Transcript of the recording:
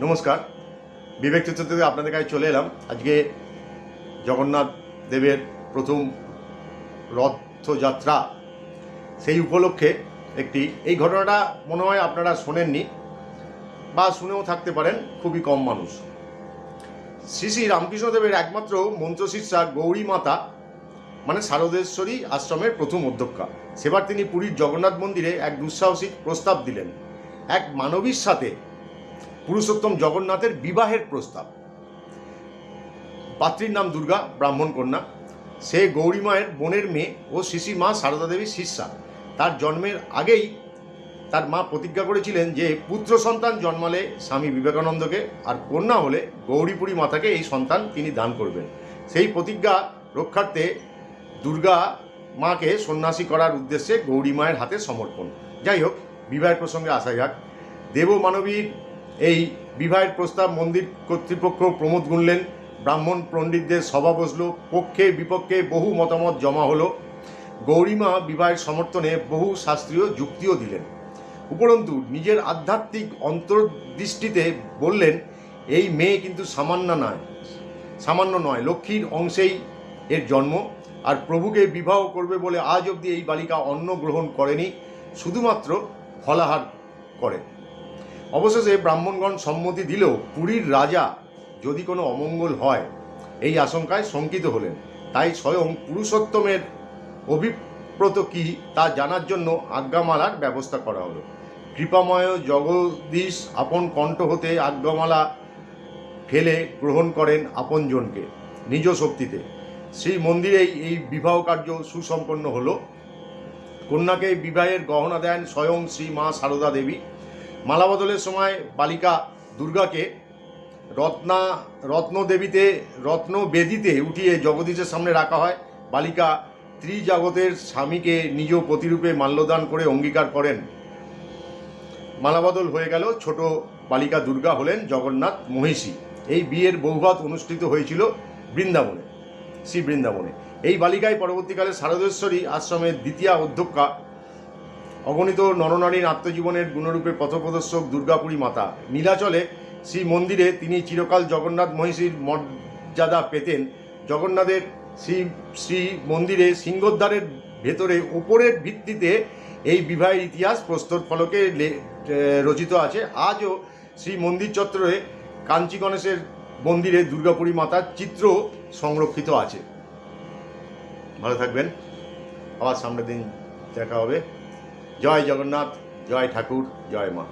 নমস্কার। বিবেক চিত্র থেকে আপনাদের কাছে চলে এলাম। আজকে জগন্নাথ দেবের প্রথম রথযাত্রা, সেই উপলক্ষে এই ঘটনাটা মনে হয় আপনারা শোনেননি বা শুনেও থাকতে পারেন, খুবই কম মানুষ। শ্রী শ্রী রামকৃষ্ণদেবের একমাত্র মন্ত্রশিষ্যা গৌরী মাতা মানে শারদেশ্বরী আশ্রমের প্রথম অধ্যক্ষা। সেবার তিনি পুরীর জগন্নাথ মন্দিরে এক দুঃসাহসিক প্রস্তাব দিলেন। এক মানবীর সাথে পুরুষোত্তম জগন্নাথের বিবাহের প্রস্তাব। পাত্রীর নাম দুর্গা, ব্রাহ্মণ কন্যা। সে গৌরী মায়ের বোনের মেয়ে ও শ্রী মা সারদা দেবীর শিষ্যা। তার জন্মের আগেই তার মা প্রতিজ্ঞা করেছিলেন যে পুত্র সন্তান জন্মালে স্বামী বিবেকানন্দকে আর কন্যা হলে গৌরীপুরী মাতাকে এই সন্তান তিনি দান করবেন। সেই প্রতিজ্ঞা রক্ষার্থে দুর্গা মাকে সন্ন্যাসী করার উদ্দেশ্যে গৌরী মায়ের হাতে সমর্পণ। যাই হোক, বিবাহের প্রসঙ্গে আসা যাক। দেব মানবীর এই বিবাহের প্রস্তাব মন্দির কর্তৃপক্ষ প্রমোদ গুনলেন। ব্রাহ্মণ পণ্ডিতদের সভা বসল। পক্ষে বিপক্ষে বহু মতামত জমা হলো। গৌরীমা বিবাহের সমর্থনে বহু শাস্ত্রীয় যুক্তিও দিলেন। উপরন্তু নিজের আধ্যাত্মিক অন্তর্দৃষ্টিতে বললেন, এই মেয়ে কিন্তু সামান্য নয়, লক্ষ্মীর অংশেই এর জন্ম। আর প্রভুকে বিবাহ করবে বলে আজ অবধি এই বালিকা অন্ন গ্রহণ করেনি, শুধুমাত্র ফলাহার করে। অবশেষে ব্রাহ্মণগণ সম্মতি দিলেও পুরীর রাজা যদি কোনো অমঙ্গল হয় এই আশঙ্কায় শঙ্কিত হলেন। তাই স্বয়ং পুরুষোত্তমের অভিপ্রত কি তা জানার জন্য আজ্ঞামালার ব্যবস্থা করা হলো। কৃপাময় জগদীশ আপন কণ্ঠ হতে আজ্ঞামালা ফেলে গ্রহণ করেন আপনজনকে নিজ শক্তিতে। শ্রী মন্দিরেই এই বিবাহ কার্য সুসম্পন্ন হল। কন্যাকে বিবাহের গহনা দেন স্বয়ং শ্রী মা সারদা দেবী। মালা বদলের সময় বালিকা দুর্গাকে রত্নবেদিতে উঠিয়ে জগদীশের সামনে রাখা হয়। বালিকা ত্রিজগতের স্বামীকে নিজ প্রতিরূপে মাল্যদান করে অঙ্গীকার করেন। মালাবদল হয়ে গেল। ছোট বালিকা দুর্গা হলেন জগন্নাথ মহিষী। এই বিয়ের বহুভাত অনুষ্ঠিত হয়েছিল শ্রী বৃন্দাবনে। এই বালিকায় পরবর্তীকালে শারদেশ্বরী আশ্রমের দ্বিতীয় অধ্যক্ষা। অগণিত নরনারীর আত্মজীবনের গুণরূপে পথপ্রদর্শক দুর্গাপুরী মাতা। নীলাচলে শ্রী মন্দিরে তিনি চিরকাল জগন্নাথ মহিষীর মর্যাদা পেতেন। জগন্নাথের শ্রী মন্দিরে সিংহদ্বারের ভেতরে ওপরের ভিত্তিতে এই বিবাহের ইতিহাস প্রস্তর ফলকে রচিত আছে। আজও শ্রী মন্দির চত্বরে কাঞ্চি গণেশের মন্দিরে দুর্গাপুরী মাতার চিত্র সংরক্ষিত আছে। ভালো থাকবেন, আবার সামনের দিন দেখা হবে। জয় জগন্নাথ, জয় ঠাকুর, জয় মা।